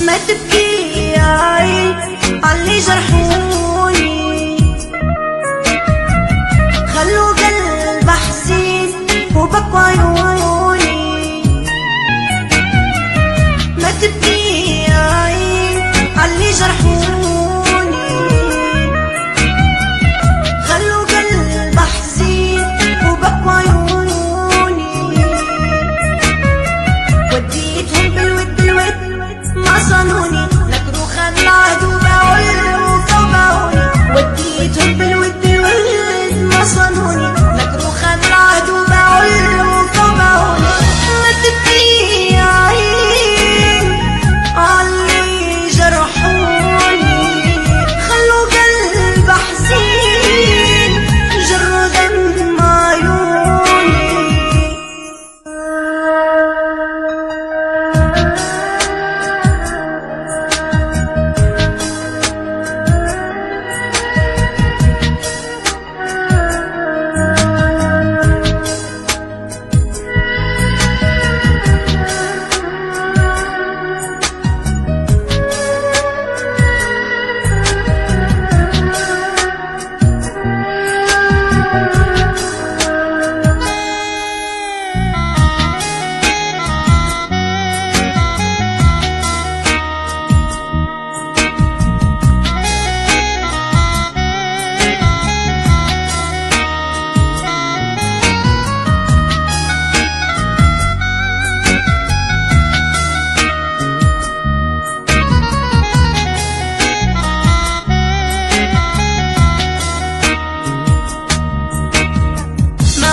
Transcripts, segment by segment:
ما تبكي يا عين عاللي جرحوني، خلوا قلب حزين وبكوا عيوني. ما تبكي يا عين عاللي جرحوني، خلوا قلب حزين وبكوا عيوني. وديتهم بالود بالود ما صانوني، نكروا خان العدو باعوا وباعوني. وديتهم بالود بالود ما صانوني، نكروا خان العدو باعوا وباعوني. ما تبكي يا عين عاللي جرحوني، خلوا قلب حزين جروا دم عيوني.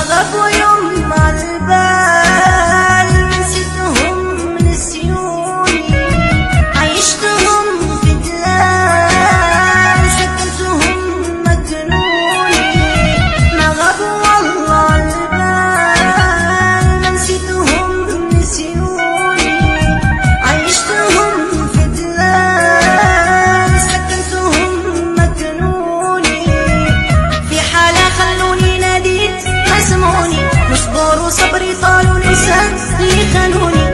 غابوا يوم عالبال، نسيتهم نسيوني. عيشتهم في دلال، سكنتهم مجنوني. ما غابوا والله عالبال، ما نسيتهم نسيوني. عيشتهم في دلال، سكنتهم مجنوني. في حالة خلوني ناديت ما سمعوني، نصبر وصبري طال ونسى اللي خانوني.